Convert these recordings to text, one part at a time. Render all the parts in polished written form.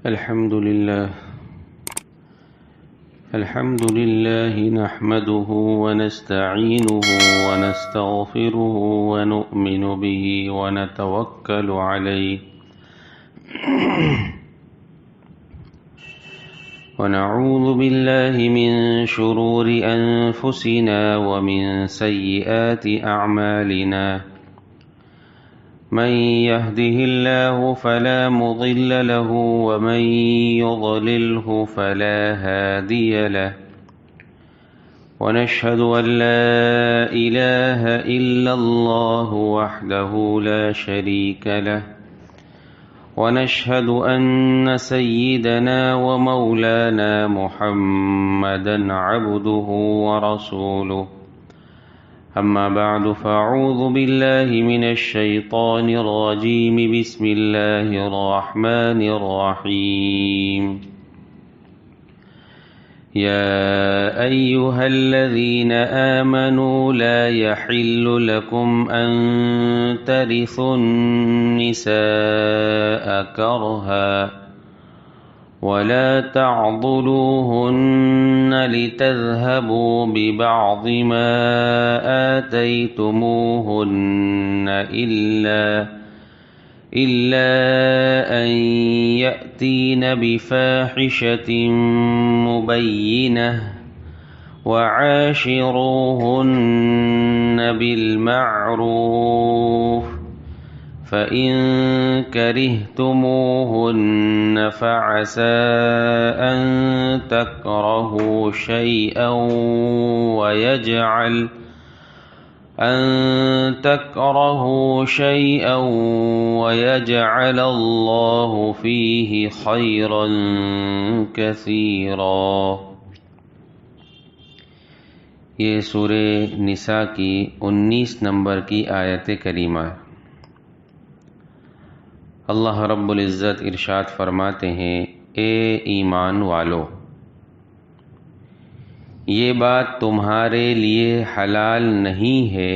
الحمد لله نحمده ونستعينه ونستغفره ونؤمن به ونتوكل عليه ونعوذ بالله من شرور أنفسنا ومن سيئات أعمالنا من يهده الله فلا مضل له ومن يضلله فلا هادي له ونشهد أن لا إله إلا الله وحده لا شريك له ونشهد أن سيدنا ومولانا محمدا عبده ورسوله أما بعد فأعوذ بالله من الشيطان الرجيم بسم الله الرحمن الرحيم يا أيها الذين آمنوا لا يحل لكم أن ترثوا النساء كرها ولا تعضلوهن لتذهبوا ببعض ما آتيتموهن إلا أن يأتين بفاحشة مبينة وعاشروهن بالمعروف فإن كرهتموهن فعسى أن تكرهوا شيئا ويجعل الله فيه خيرا كثيرا۔ یہ سورہ نساء کی 19 نمبر کی آیت کریمہ ہے۔ اللہ رب العزت ارشاد فرماتے ہیں، اے ایمان والو، یہ بات تمہارے لیے حلال نہیں ہے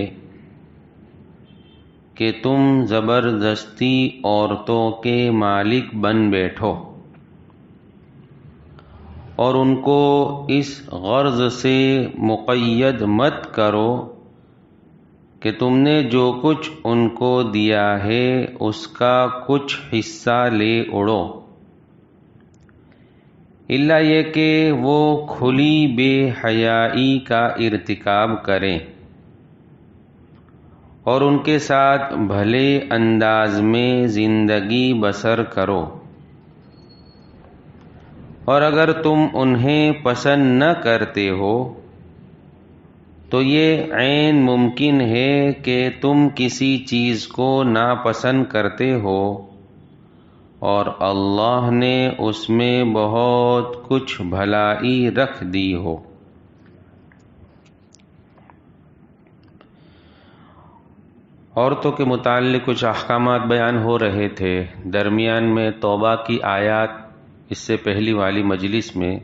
کہ تم زبردستی عورتوں کے مالک بن بیٹھو اور ان کو اس غرض سے مقید مت کرو کہ تم نے جو کچھ ان کو دیا ہے اس کا کچھ حصہ لے اڑو، الا یہ کہ وہ کھلی بے حیائی کا ارتکاب کریں اور ان کے ساتھ بھلے انداز میں زندگی بسر کرو، اور اگر تم انہیں پسند نہ کرتے ہو تو یہ عین ممکن ہے کہ تم کسی چیز کو ناپسند کرتے ہو اور اللہ نے اس میں بہت کچھ بھلائی رکھ دی ہو۔ عورتوں کے متعلق کچھ احکامات بیان ہو رہے تھے، درمیان میں توبہ کی آیات اس سے پہلی والی مجلس میں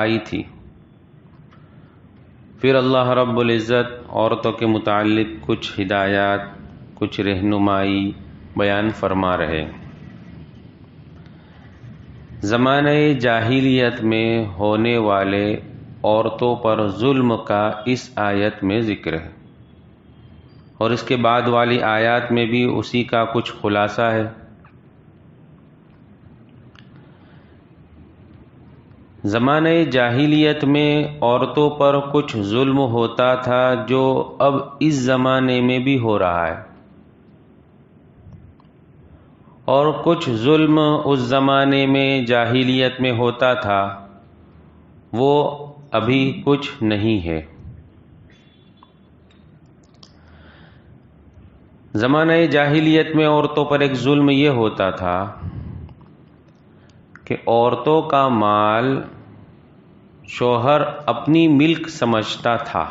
آئی تھی، پھر اللہ رب العزت عورتوں کے متعلق کچھ ہدایات، کچھ رہنمائی بیان فرما رہے۔ زمانہ جاہلیت میں ہونے والے عورتوں پر ظلم کا اس آیت میں ذکر ہے، اور اس کے بعد والی آیات میں بھی اسی کا کچھ خلاصہ ہے۔ زمانہ جاہلیت میں عورتوں پر کچھ ظلم ہوتا تھا جو اب اس زمانے میں بھی ہو رہا ہے، اور کچھ ظلم اس زمانے میں جاہلیت میں ہوتا تھا وہ ابھی کچھ نہیں ہے۔ زمانہ جاہلیت میں عورتوں پر ایک ظلم یہ ہوتا تھا کہ عورتوں کا مال شوہر اپنی ملک سمجھتا تھا۔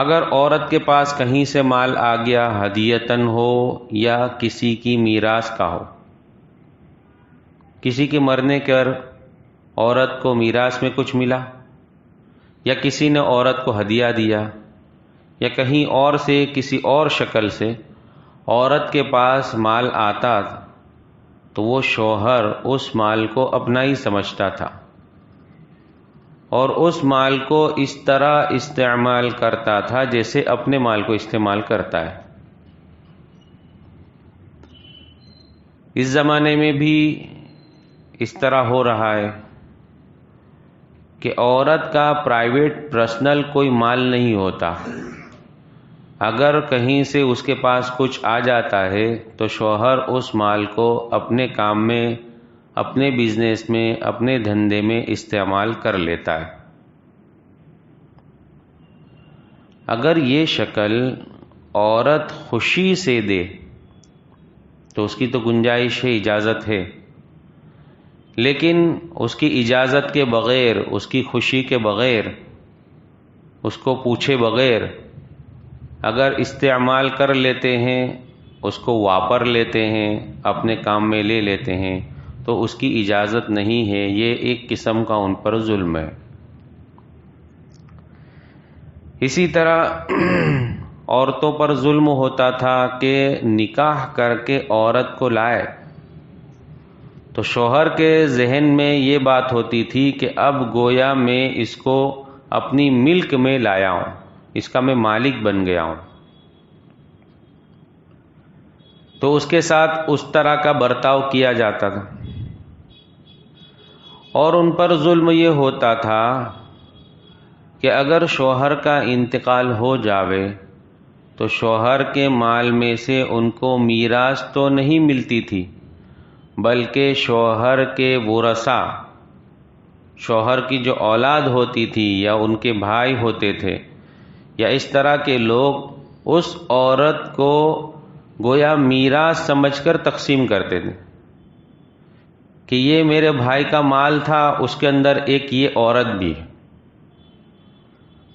اگر عورت کے پاس کہیں سے مال آ گیا، ہدیتاً ہو یا کسی کی میراث کا ہو، کسی کے مرنے پر عورت کو میراث میں کچھ ملا، یا کسی نے عورت کو ہدیہ دیا، یا کہیں اور سے کسی اور شکل سے عورت کے پاس مال آتا تو وہ شوہر اس مال کو اپنا ہی سمجھتا تھا اور اس مال کو اس طرح استعمال کرتا تھا جیسے اپنے مال کو استعمال کرتا ہے۔ اس زمانے میں بھی اس طرح ہو رہا ہے کہ عورت کا پرائیویٹ پرسنل کوئی مال نہیں ہوتا۔ اگر کہیں سے اس کے پاس کچھ آ جاتا ہے تو شوہر اس مال کو اپنے کام میں، اپنے بزنس میں، اپنے دھندے میں استعمال کر لیتا ہے۔ اگر یہ شکل عورت خوشی سے دے تو اس کی تو گنجائش ہے، اجازت ہے، لیکن اس کی اجازت کے بغیر، اس کی خوشی کے بغیر، اس کو پوچھے بغیر اگر استعمال کر لیتے ہیں، اس کو واپر لیتے ہیں، اپنے کام میں لے لیتے ہیں تو اس کی اجازت نہیں ہے۔ یہ ایک قسم کا ان پر ظلم ہے۔ اسی طرح عورتوں پر ظلم ہوتا تھا کہ نکاح کر کے عورت کو لائے تو شوہر کے ذہن میں یہ بات ہوتی تھی کہ اب گویا میں اس کو اپنی ملک میں لایا ہوں، اس کا میں مالک بن گیا ہوں، تو اس کے ساتھ اس طرح کا برتاؤ کیا جاتا تھا۔ اور ان پر ظلم یہ ہوتا تھا کہ اگر شوہر کا انتقال ہو جاوے تو شوہر کے مال میں سے ان کو میراث تو نہیں ملتی تھی، بلکہ شوہر کے ورثاء، شوہر کی جو اولاد ہوتی تھی یا ان کے بھائی ہوتے تھے یا اس طرح کے لوگ اس عورت کو گویا میراث سمجھ کر تقسیم کرتے تھے کہ یہ میرے بھائی کا مال تھا، اس کے اندر ایک یہ عورت بھی ہے۔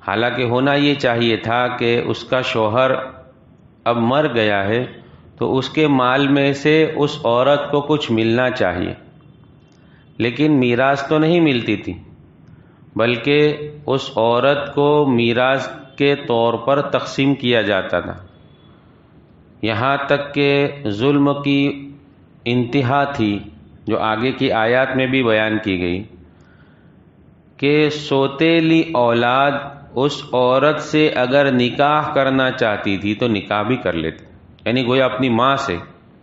حالانکہ ہونا یہ چاہیے تھا کہ اس کا شوہر اب مر گیا ہے تو اس کے مال میں سے اس عورت کو کچھ ملنا چاہیے، لیکن میراث تو نہیں ملتی تھی، بلکہ اس عورت کو میراث کے طور پر تقسیم کیا جاتا تھا۔ یہاں تک کہ ظلم کی انتہا تھی جو آگے کی آیات میں بھی بیان کی گئی کہ سوتیلی اولاد اس عورت سے اگر نکاح کرنا چاہتی تھی تو نکاح بھی کر لیتی، یعنی گویا اپنی ماں سے،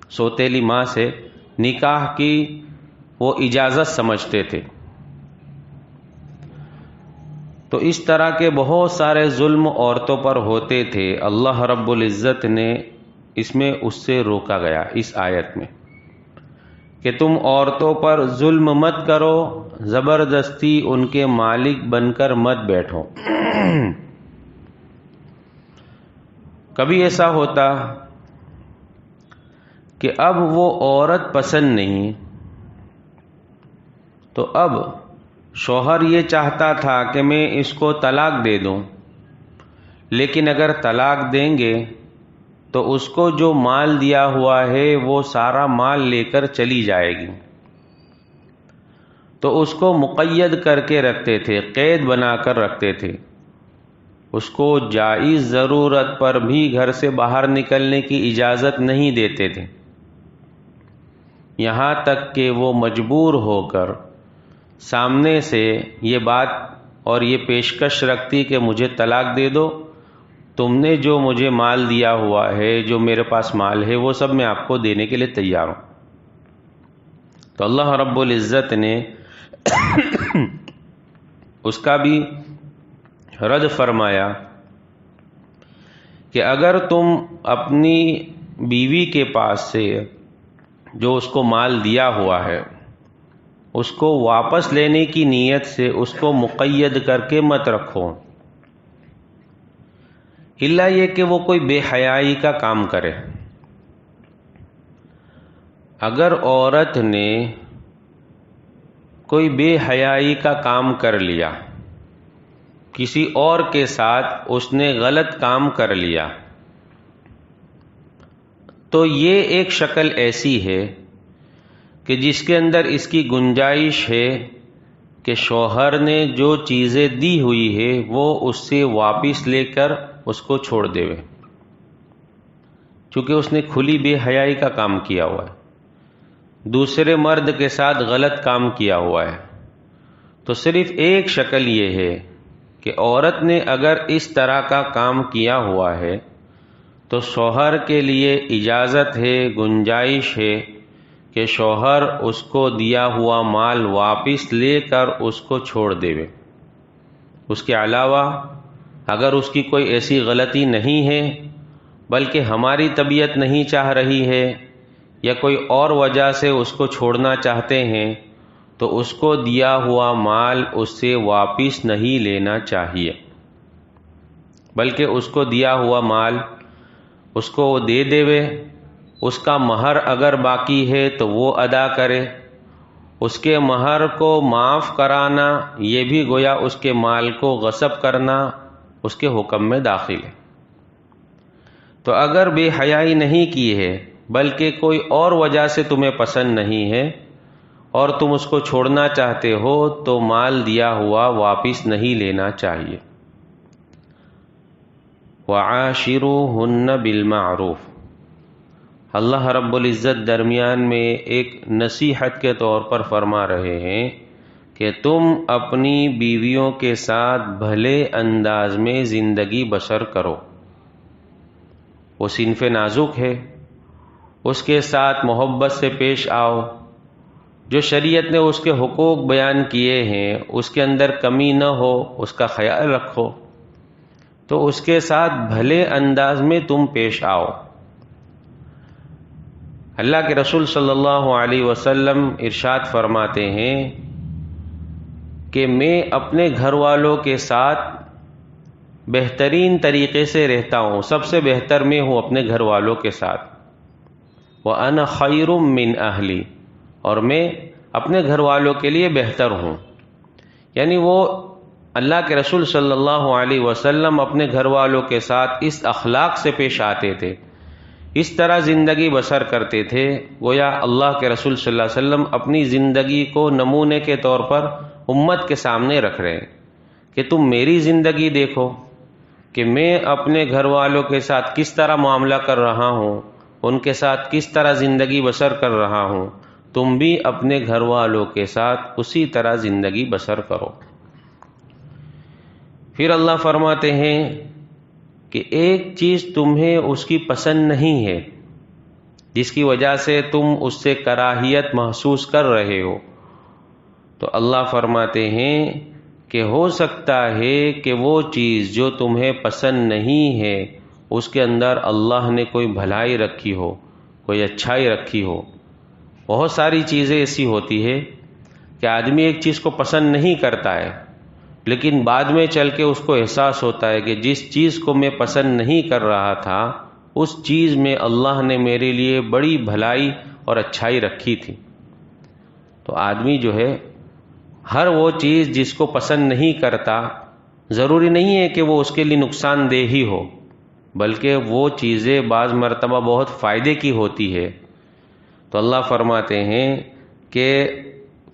سوتیلی ماں سے نکاح کی وہ اجازت سمجھتے تھے۔ تو اس طرح کے بہت سارے ظلم عورتوں پر ہوتے تھے، اللہ رب العزت نے اس میں اس سے روکا گیا اس آیت میں کہ تم عورتوں پر ظلم مت کرو، زبردستی ان کے مالک بن کر مت بیٹھو۔ کبھی ایسا ہوتا کہ اب وہ عورت پسند نہیں تو اب شوہر یہ چاہتا تھا کہ میں اس کو طلاق دے دوں، لیکن اگر طلاق دیں گے تو اس کو جو مال دیا ہوا ہے وہ سارا مال لے کر چلی جائے گی، تو اس کو مقید کر کے رکھتے تھے، قید بنا کر رکھتے تھے، اس کو جائز ضرورت پر بھی گھر سے باہر نکلنے کی اجازت نہیں دیتے تھے، یہاں تک کہ وہ مجبور ہو کر سامنے سے یہ بات اور یہ پیشکش رکھتی کہ مجھے طلاق دے دو، تم نے جو مجھے مال دیا ہوا ہے، جو میرے پاس مال ہے، وہ سب میں آپ کو دینے کے لیے تیار ہوں۔ تو اللہ رب العزت نے اس کا بھی رد فرمایا کہ اگر تم اپنی بیوی کے پاس سے جو اس کو مال دیا ہوا ہے اس کو واپس لینے کی نیت سے اس کو مقید کر کے مت رکھو، الا یہ کہ وہ کوئی بے حیائی کا کام کرے۔ اگر عورت نے کوئی بے حیائی کا کام کر لیا، کسی اور کے ساتھ اس نے غلط کام کر لیا، تو یہ ایک شکل ایسی ہے کہ جس کے اندر اس کی گنجائش ہے کہ شوہر نے جو چیزیں دی ہوئی ہے وہ اس سے واپس لے کر اس کو چھوڑ دے، چونکہ اس نے کھلی بے حیائی کا کام کیا ہوا ہے۔ دوسرے مرد کے ساتھ غلط کام کیا ہوا ہے، تو صرف ایک شکل یہ ہے کہ عورت نے اگر اس طرح کا کام کیا ہوا ہے تو شوہر کے لیے اجازت ہے، گنجائش ہے کہ شوہر اس کو دیا ہوا مال واپس لے کر اس کو چھوڑ دے۔ اس کے علاوہ اگر اس کی کوئی ایسی غلطی نہیں ہے بلکہ ہماری طبیعت نہیں چاہ رہی ہے یا کوئی اور وجہ سے اس کو چھوڑنا چاہتے ہیں تو اس کو دیا ہوا مال اس سے واپس نہیں لینا چاہیے، بلکہ اس کو دیا ہوا مال اس کو وہ دے دے، اس کا مہر اگر باقی ہے تو وہ ادا کرے۔ اس کے مہر کو معاف کرانا یہ بھی گویا اس کے مال کو غصب کرنا اس کے حکم میں داخل ہے۔ تو اگر بے حیائی نہیں کی ہے بلکہ کوئی اور وجہ سے تمہیں پسند نہیں ہے اور تم اس کو چھوڑنا چاہتے ہو تو مال دیا ہوا واپس نہیں لینا چاہیے۔ وَعَاشِرُوهُنَّ بِالْمَعْرُوفِ، اللہ رب العزت درمیان میں ایک نصیحت کے طور پر فرما رہے ہیں کہ تم اپنی بیویوں کے ساتھ بھلے انداز میں زندگی بسر کرو۔ وہ صنف نازک ہے، اس کے ساتھ محبت سے پیش آؤ، جو شریعت نے اس کے حقوق بیان کیے ہیں اس کے اندر کمی نہ ہو، اس کا خیال رکھو، تو اس کے ساتھ بھلے انداز میں تم پیش آؤ۔ اللہ کے رسول صلی اللہ علیہ وسلم ارشاد فرماتے ہیں کہ میں اپنے گھر والوں کے ساتھ بہترین طریقے سے رہتا ہوں، سب سے بہتر میں ہوں اپنے گھر والوں کے ساتھ۔ وَأَنَا خَيْرٌ مِّنْ أَهْلِي، اور میں اپنے گھر والوں کے لیے بہتر ہوں۔ یعنی وہ اللہ کے رسول صلی اللہ علیہ وسلم اپنے گھر والوں کے ساتھ اس اخلاق سے پیش آتے تھے، اس طرح زندگی بسر کرتے تھے، گویا اللہ کے رسول صلی اللہ علیہ وسلم اپنی زندگی کو نمونے کے طور پر امت کے سامنے رکھ رہے ہیں کہ تم میری زندگی دیکھو کہ میں اپنے گھر والوں کے ساتھ کس طرح معاملہ کر رہا ہوں، ان کے ساتھ کس طرح زندگی بسر کر رہا ہوں، تم بھی اپنے گھر والوں کے ساتھ اسی طرح زندگی بسر کرو۔ پھر اللہ فرماتے ہیں کہ ایک چیز تمہیں اس کی پسند نہیں ہے جس کی وجہ سے تم اس سے کراہیت محسوس کر رہے ہو، تو اللہ فرماتے ہیں کہ ہو سکتا ہے کہ وہ چیز جو تمہیں پسند نہیں ہے اس کے اندر اللہ نے کوئی بھلائی رکھی ہو، کوئی اچھائی رکھی ہو۔ بہت ساری چیزیں ایسی ہوتی ہے کہ آدمی ایک چیز کو پسند نہیں کرتا ہے لیکن بعد میں چل کے اس کو احساس ہوتا ہے کہ جس چیز کو میں پسند نہیں کر رہا تھا اس چیز میں اللہ نے میرے لیے بڑی بھلائی اور اچھائی رکھی تھی۔ تو آدمی جو ہے ہر وہ چیز جس کو پسند نہیں کرتا ضروری نہیں ہے کہ وہ اس کے لیے نقصان دہ ہی ہو، بلکہ وہ چیزیں بعض مرتبہ بہت فائدے کی ہوتی ہے۔ تو اللہ فرماتے ہیں کہ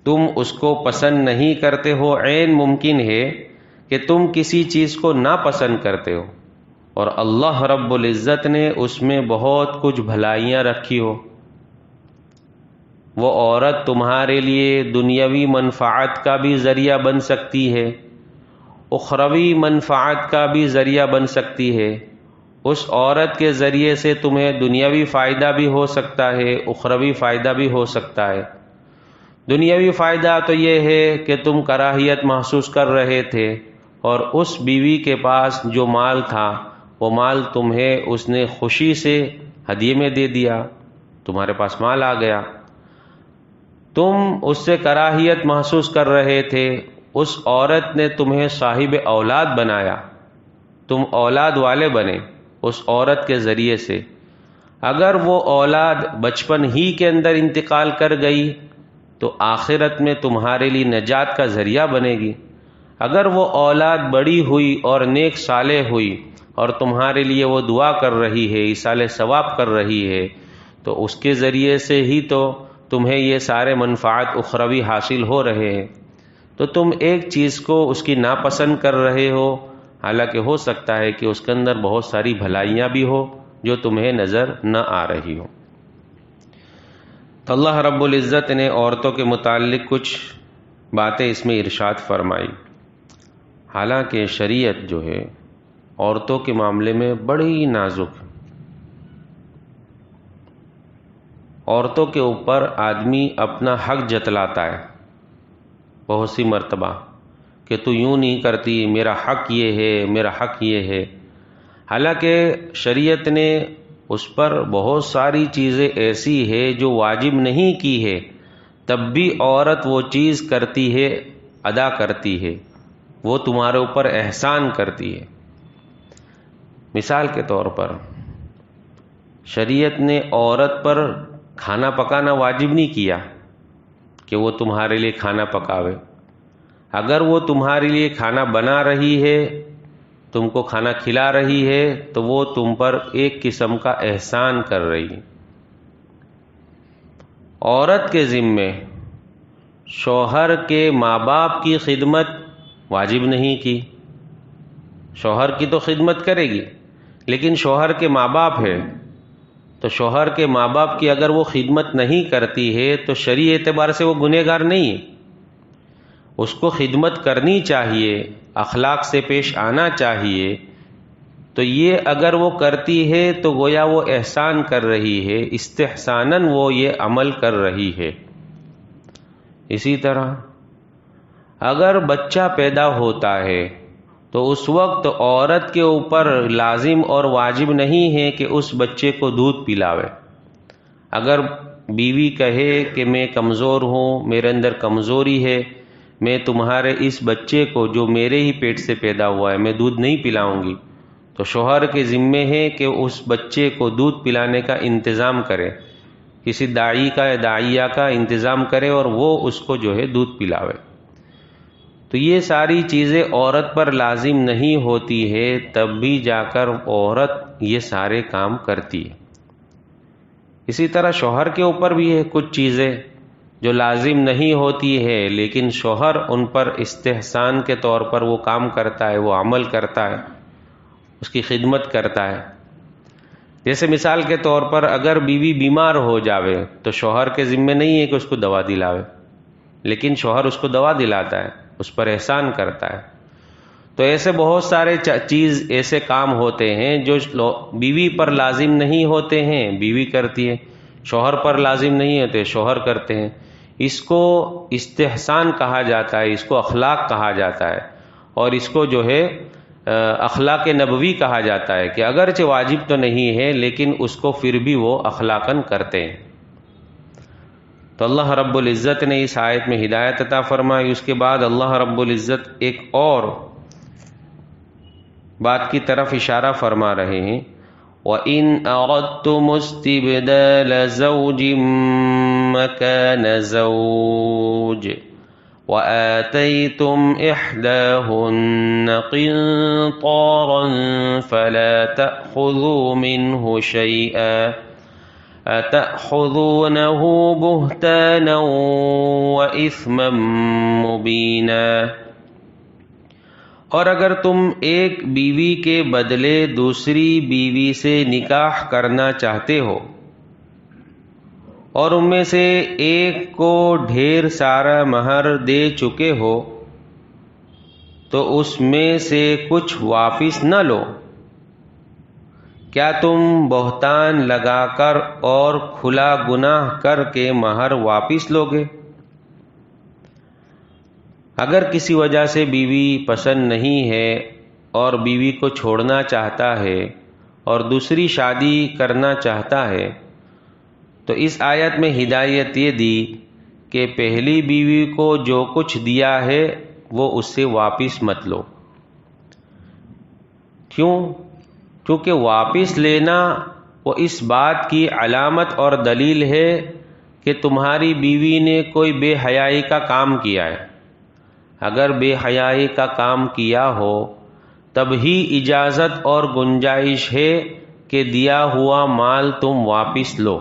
تم اس کو پسند نہیں کرتے ہو، عین ممکن ہے کہ تم کسی چیز کو ناپسند کرتے ہو اور اللہ رب العزت نے اس میں بہت کچھ بھلائیاں رکھی ہو۔ وہ عورت تمہارے لیے دنیاوی منفعت کا بھی ذریعہ بن سکتی ہے، اخروی منفعت کا بھی ذریعہ بن سکتی ہے۔ اس عورت کے ذریعے سے تمہیں دنیاوی فائدہ بھی ہو سکتا ہے، اخروی فائدہ بھی ہو سکتا ہے۔ دنیاوی فائدہ تو یہ ہے کہ تم کراہیت محسوس کر رہے تھے اور اس بیوی کے پاس جو مال تھا وہ مال تمہیں اس نے خوشی سے ہدیے میں دے دیا، تمہارے پاس مال آ گیا۔ تم اس سے کراہیت محسوس کر رہے تھے، اس عورت نے تمہیں صاحب اولاد بنایا، تم اولاد والے بنے اس عورت کے ذریعے سے۔ اگر وہ اولاد بچپن ہی کے اندر انتقال کر گئی تو آخرت میں تمہارے لیے نجات کا ذریعہ بنے گی۔ اگر وہ اولاد بڑی ہوئی اور نیک صالح ہوئی اور تمہارے لیے وہ دعا کر رہی ہے، ایصال ثواب کر رہی ہے، تو اس کے ذریعے سے ہی تو تمہیں یہ سارے منفعت اخروی حاصل ہو رہے ہیں۔ تو تم ایک چیز کو اس کی ناپسند کر رہے ہو، حالانکہ ہو سکتا ہے کہ اس کے اندر بہت ساری بھلائیاں بھی ہو جو تمہیں نظر نہ آ رہی ہو۔ تو اللہ رب العزت نے عورتوں کے متعلق کچھ باتیں اس میں ارشاد فرمائی. حالانکہ شریعت جو ہے عورتوں کے معاملے میں بڑی نازک ہے. عورتوں کے اوپر آدمی اپنا حق جتلاتا ہے بہت سی مرتبہ کہ تو یوں نہیں کرتی، میرا حق یہ ہے، میرا حق یہ ہے. حالانکہ شریعت نے اس پر بہت ساری چیزیں ایسی ہے جو واجب نہیں کی ہے، تب بھی عورت وہ چیز کرتی ہے، ادا کرتی ہے، وہ تمہارے اوپر احسان کرتی ہے. مثال کے طور پر شریعت نے عورت پر کھانا پکانا واجب نہیں کیا کہ وہ تمہارے لیے کھانا پکاوے. اگر وہ تمہارے لیے کھانا بنا رہی ہے، تم کو کھانا کھلا رہی ہے، تو وہ تم پر ایک قسم کا احسان کر رہی ہے. عورت کے ذمے شوہر کے ماں باپ کی خدمت واجب نہیں کی. شوہر کی تو خدمت کرے گی، لیکن شوہر کے ماں باپ ہے تو شوہر کے ماں باپ کی اگر وہ خدمت نہیں کرتی ہے تو شرعی اعتبار سے وہ گنہگار نہیں ہے. اس کو خدمت کرنی چاہیے، اخلاق سے پیش آنا چاہیے. تو یہ اگر وہ کرتی ہے تو گویا وہ احسان کر رہی ہے، استحساناً وہ یہ عمل کر رہی ہے. اسی طرح اگر بچہ پیدا ہوتا ہے تو اس وقت عورت کے اوپر لازم اور واجب نہیں ہے کہ اس بچے کو دودھ پلاوے. اگر بیوی کہے کہ میں کمزور ہوں، میرے اندر کمزوری ہے، میں تمہارے اس بچے کو جو میرے ہی پیٹ سے پیدا ہوا ہے میں دودھ نہیں پلاؤں گی، تو شوہر کے ذمے ہے کہ اس بچے کو دودھ پلانے کا انتظام کرے، کسی داعی کا یا داعیہ کا انتظام کرے اور وہ اس کو جو ہے دودھ پلاوے. تو یہ ساری چیزیں عورت پر لازم نہیں ہوتی ہے، تب بھی جا کر عورت یہ سارے کام کرتی ہے. اسی طرح شوہر کے اوپر بھی ہے کچھ چیزیں جو لازم نہیں ہوتی ہے، لیکن شوہر ان پر استحسان کے طور پر وہ کام کرتا ہے، وہ عمل کرتا ہے، اس کی خدمت کرتا ہے. جیسے مثال کے طور پر اگر بیوی بیمار ہو جاوے تو شوہر کے ذمے نہیں ہے کہ اس کو دوا دلاوے، لیکن شوہر اس کو دوا دلاتا ہے، اس پر احسان کرتا ہے. تو ایسے بہت سارے چیز ایسے کام ہوتے ہیں جو بیوی پر لازم نہیں ہوتے ہیں، بیوی کرتی ہے، شوہر پر لازم نہیں ہوتے، شوہر کرتے ہیں. اس کو استحسان کہا جاتا ہے، اس کو اخلاق کہا جاتا ہے، اور اس کو جو ہے اخلاق نبوی کہا جاتا ہے کہ اگرچہ واجب تو نہیں ہے لیکن اس کو پھر بھی وہ اخلاقاً کرتے ہیں. تو اللہ رب العزت نے اس آیت میں ہدایت عطا فرمائی. اس کے بعد اللہ رب العزت ایک اور بات کی طرف اشارہ فرما رہے ہیں، وَإِنْ أَرَدْتُمُ اسْتِبْدَالَ زَوْجٍ مَكَانَ زَوْجٍ وَآتَيْتُمْ إِحْدَاهُنَّ قِنطَارًا فَلَا تَأْخُذُوا مِنْهُ شَيْئًا أَتَأْخُذُونَهُ بُهْتَانًا وَإِثْمًا مُبِينًا. اور اگر تم ایک بیوی کے بدلے دوسری بیوی سے نکاح کرنا چاہتے ہو اور ان میں سے ایک کو ڈھیر سارا مہر دے چکے ہو تو اس میں سے کچھ واپس نہ لو. کیا تم بہتان لگا کر اور کھلا گناہ کر کے مہر واپس لوگے؟ اگر کسی وجہ سے بیوی پسند نہیں ہے اور بیوی کو چھوڑنا چاہتا ہے اور دوسری شادی کرنا چاہتا ہے تو اس آیت میں ہدایت یہ دی کہ پہلی بیوی کو جو کچھ دیا ہے وہ اس سے واپس مت لو. کیوں؟ کیونکہ واپس لینا وہ اس بات کی علامت اور دلیل ہے کہ تمہاری بیوی نے کوئی بے حیائی کا کام کیا ہے. اگر بے حیائی کا کام کیا ہو تب ہی اجازت اور گنجائش ہے کہ دیا ہوا مال تم واپس لو.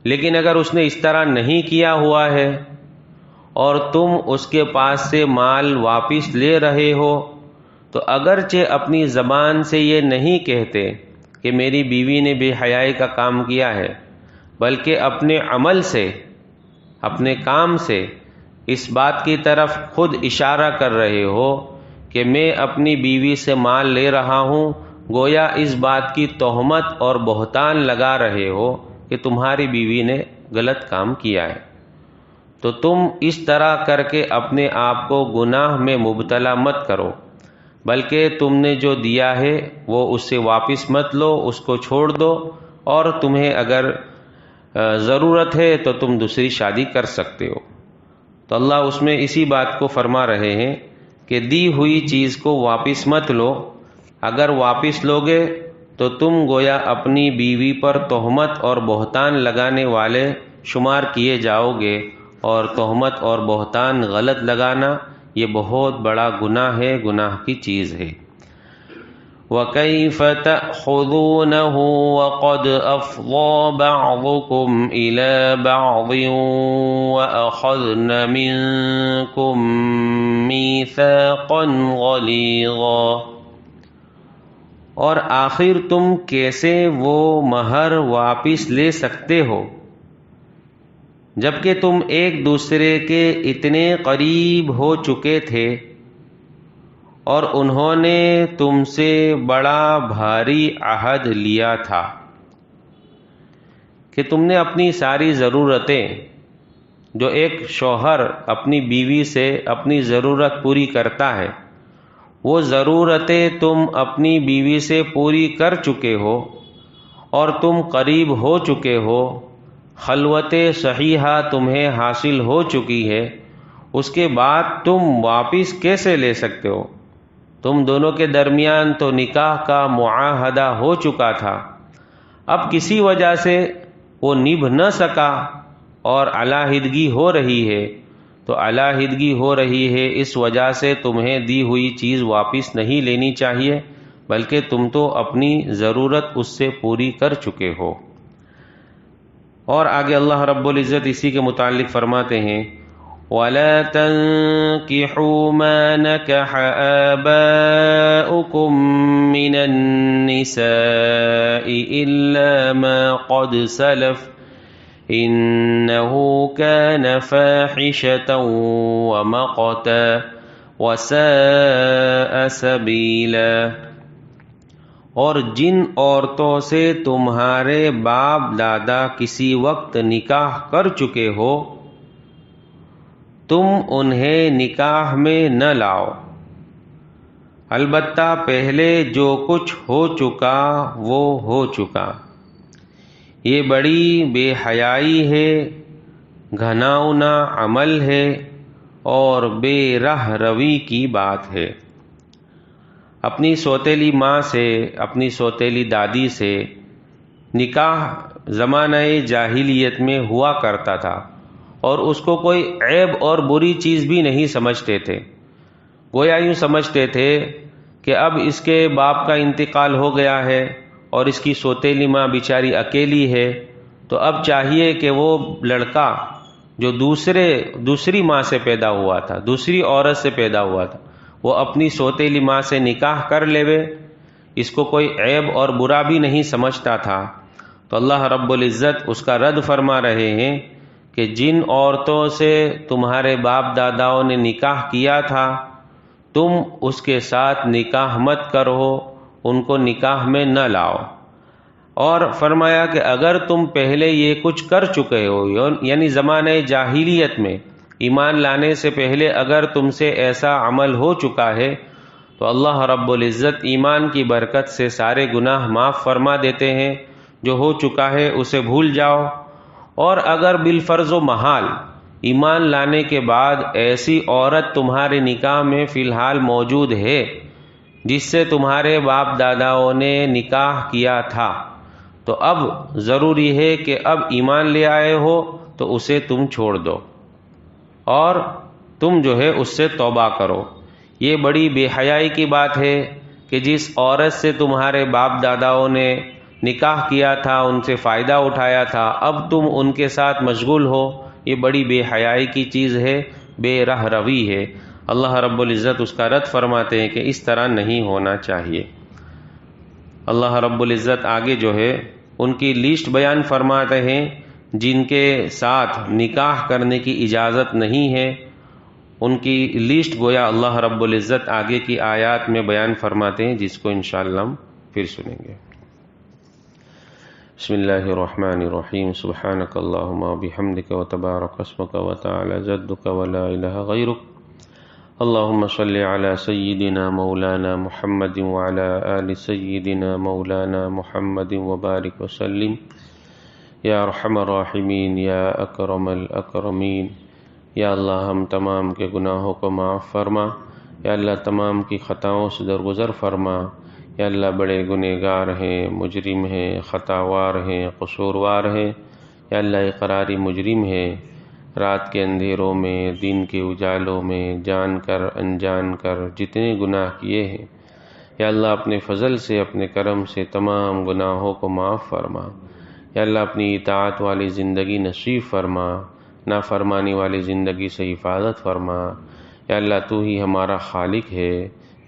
لیکن اگر اس نے اس طرح نہیں کیا ہوا ہے اور تم اس کے پاس سے مال واپس لے رہے ہو تو اگرچہ اپنی زبان سے یہ نہیں کہتے کہ میری بیوی نے بے حیائی کا کام کیا ہے، بلکہ اپنے عمل سے، اپنے کام سے اس بات کی طرف خود اشارہ کر رہے ہو کہ میں اپنی بیوی سے مال لے رہا ہوں، گویا اس بات کی تہمت اور بہتان لگا رہے ہو کہ تمہاری بیوی نے غلط کام کیا ہے، تو تم اس طرح کر کے اپنے آپ کو گناہ میں مبتلا مت کرو، بلکہ تم نے جو دیا ہے وہ اس سے واپس مت لو، اس کو چھوڑ دو، اور تمہیں اگر ضرورت ہے تو تم دوسری شادی کر سکتے ہو۔ تو اللہ اس میں اسی بات کو فرما رہے ہیں کہ دی ہوئی چیز کو واپس مت لو، اگر واپس لوگے تو تم گویا اپنی بیوی پر تہمت اور بہتان لگانے والے شمار کیے جاؤ گے، اور تہمت اور بہتان غلط لگانا یہ بہت بڑا گناہ ہے، گناہ کی چیز ہے۔ وَكَيْفَ تَأْخُذُونَهُ وَقَدْ أَفْضَىٰ بَعْضُكُمْ إِلَىٰ بَعْضٍ وَأَخَذْنَ مِنكُم مِّيثَاقًا غَلِيظًا، اور آخر تم کیسے وہ مہر واپس لے سکتے ہو جبکہ تم ایک دوسرے کے اتنے قریب ہو چکے تھے، اور انہوں نے تم سے بڑا بھاری عہد لیا تھا کہ تم نے اپنی ساری ضرورتیں، جو ایک شوہر اپنی بیوی سے اپنی ضرورت پوری کرتا ہے، وہ ضرورتیں تم اپنی بیوی سے پوری کر چکے ہو، اور تم قریب ہو چکے ہو، خلوت صحیحہ تمہیں حاصل ہو چکی ہے، اس کے بعد تم واپس کیسے لے سکتے ہو؟ تم دونوں کے درمیان تو نکاح کا معاہدہ ہو چکا تھا، اب کسی وجہ سے وہ نبھ نہ سکا اور علیحدگی ہو رہی ہے، تو علیحدگی ہو رہی ہے اس وجہ سے تمہیں دی ہوئی چیز واپس نہیں لینی چاہیے، بلکہ تم تو اپنی ضرورت اس سے پوری کر چکے ہو۔ اور آگے اللہ رب العزت اسی کے متعلق فرماتے ہیں وَلَا تَنكِحُوا مَا نَكَحَ آبَاؤُكُم مِّنَ النِّسَاءِ إِلَّا مَا قَدْ سَلَفَ إِنَّهُ كَانَ فَاحِشَةً وَمَقْتًا وَسَاءَ سَبِيلًا، اور جن عورتوں سے تمہارے باپ دادا کسی وقت نکاح کر چکے ہو تم انہیں نکاح میں نہ لاؤ، البتہ پہلے جو کچھ ہو چکا وہ ہو چکا، یہ بڑی بے حیائی ہے، گھناؤنا عمل ہے، اور بے رہ روی کی بات ہے۔ اپنی سوتیلی ماں سے، اپنی سوتیلی دادی سے نکاح زمانہ جاہلیت میں ہوا کرتا تھا، اور اس کو کوئی عیب اور بری چیز بھی نہیں سمجھتے تھے، گویا یوں سمجھتے تھے کہ اب اس کے باپ کا انتقال ہو گیا ہے اور اس کی سوتیلی ماں بیچاری اکیلی ہے، تو اب چاہیے کہ وہ لڑکا جو دوسری ماں سے پیدا ہوا تھا، دوسری عورت سے پیدا ہوا تھا، وہ اپنی سوتیلی ماں سے نکاح کر لیوے، اس کو کوئی عیب اور برا بھی نہیں سمجھتا تھا۔ تو اللہ رب العزت اس کا رد فرما رہے ہیں کہ جن عورتوں سے تمہارے باپ داداؤں نے نکاح کیا تھا تم اس کے ساتھ نکاح مت کرو، ان کو نکاح میں نہ لاؤ، اور فرمایا کہ اگر تم پہلے یہ کچھ کر چکے ہو، یعنی زمانہ جاہلیت میں ایمان لانے سے پہلے اگر تم سے ایسا عمل ہو چکا ہے تو اللہ رب العزت ایمان کی برکت سے سارے گناہ معاف فرما دیتے ہیں، جو ہو چکا ہے اسے بھول جاؤ، اور اگر بالفرض و محال ایمان لانے کے بعد ایسی عورت تمہارے نکاح میں فی الحال موجود ہے جس سے تمہارے باپ داداؤں نے نکاح کیا تھا، تو اب ضروری ہے کہ اب ایمان لے آئے ہو تو اسے تم چھوڑ دو اور تم جو ہے اس سے توبہ کرو۔ یہ بڑی بے حیائی کی بات ہے کہ جس عورت سے تمہارے باپ داداؤں نے نکاح کیا تھا، ان سے فائدہ اٹھایا تھا، اب تم ان کے ساتھ مشغول ہو، یہ بڑی بے حیائی کی چیز ہے، بے رہ روی ہے۔ اللہ رب العزت اس کا رد فرماتے ہیں کہ اس طرح نہیں ہونا چاہیے۔ اللہ رب العزت آگے جو ہے ان کی لسٹ بیان فرماتے ہیں جن کے ساتھ نکاح کرنے کی اجازت نہیں ہے، ان کی لسٹ گویا اللہ رب العزت آگے کی آیات میں بیان فرماتے ہیں، جس کو انشاءاللہ ہم پھر سنیں گے۔ بسم اللہ الرحمن الرحیم، سبحانک اللہم وبحمدک وتبارک اسمک وتعالی جدک ولا الہ غیرک، اللہم صلی علی سیدنا مولانا محمد وعلی آل سیدنا مولانا محمد وبارک وسلم، یا ارحم الراحمین یا اکرم الاکرمین۔ یا اللہ ہم تمام کے گناہوں کو معاف فرما، یا اللہ تمام کی خطاؤں سے درگزر فرما، یا اللہ بڑے گنہگار ہیں، مجرم ہیں، خطاوار ہیں، قصوروار ہیں، یا اللہ اقراری مجرم ہیں، رات کے اندھیروں میں، دن کے اجالوں میں، جان کر انجان کر جتنے گناہ کیے ہیں، یا اللہ اپنے فضل سے، اپنے کرم سے تمام گناہوں کو معاف فرما، یا اللہ اپنی اطاعت والی زندگی نصیب فرما، نافرمانی والی زندگی سے حفاظت فرما، یا اللہ تو ہی ہمارا خالق ہے،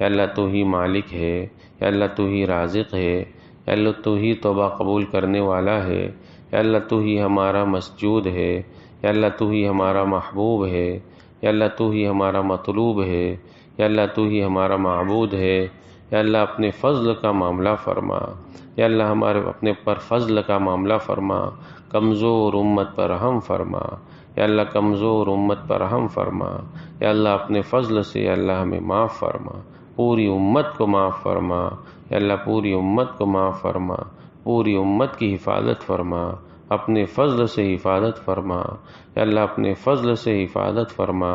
یا اللہ تو ہی مالک ہے، یا اللہ تو ہی رازق ہے، یا اللہ تو ہی توبہ قبول کرنے والا ہے، یا اللہ تو ہی ہمارا مسجود ہے، یا اللہ تو ہی ہمارا محبوب ہے، یا اللہ تو ہی ہمارا مطلوب ہے، یا اللہ تو ہی ہمارا معبود ہے، یا اللہ اپنے فضل کا معاملہ فرما، یا اللہ ہمارے اپنے پر فضل کا معاملہ فرما، کمزور امت پر رحم فرما، یا اللہ کمزور امت پر رحم فرما، یا اللہ اپنے فضل سے یا اللہ ہمیں معاف فرما، پوری امت کو معاف فرما، یا اللہ پوری امت کو معاف فرما، پوری امت کی حفاظت فرما، اپنے فضل سے حفاظت فرما، یا اللہ اپنے فضل سے حفاظت فرما،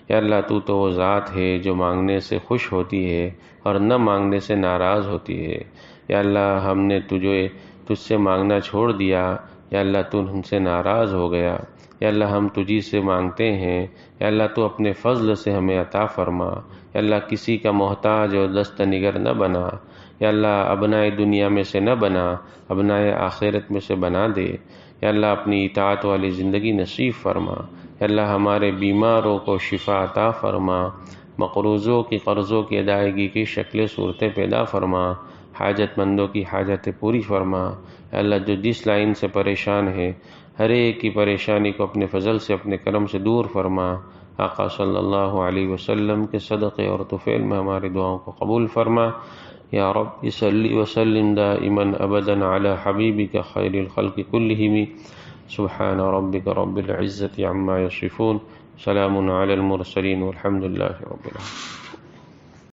یا اللہ تو وہ ذات ہے جو مانگنے سے خوش ہوتی ہے اور نہ مانگنے سے ناراض ہوتی ہے، یا اللہ ہم نے تجھ سے مانگنا چھوڑ دیا، یا اللہ تو ہم سے ناراض ہو گیا، یا اللہ ہم تجھی سے مانگتے ہیں، یا اللہ تو اپنے فضل سے ہمیں عطا فرما، یا اللہ کسی کا محتاج اور دست نگر نہ بنا، یا اللہ ابنائے دنیا میں سے نہ بنا، ابنائے آخرت میں سے بنا دے، یا اللہ اپنی اطاعت والی زندگی نصیب فرما، یا اللہ ہمارے بیماروں کو شفا عطا فرما، مقروضوں کی قرضوں کی ادائیگی کی شکلیں صورتیں پیدا فرما، حاجت مندوں کی حاجتیں پوری فرما، یا اللہ جو جس لائن سے پریشان ہے ہر ایک کی پریشانی کو اپنے فضل سے، اپنے کرم سے دور فرما، آقا صلی اللہ علیہ وسلم کے صدقے اور طفیل میں ہماری دعاؤں کو قبول فرما، یا رب صلی وسلم دائما ابدا علی حبیبک خیر الخلق کلہم، سبحان ربک رب العزة عما یصفون، سلام علی المرسلین والحمد للہ رب العالمین۔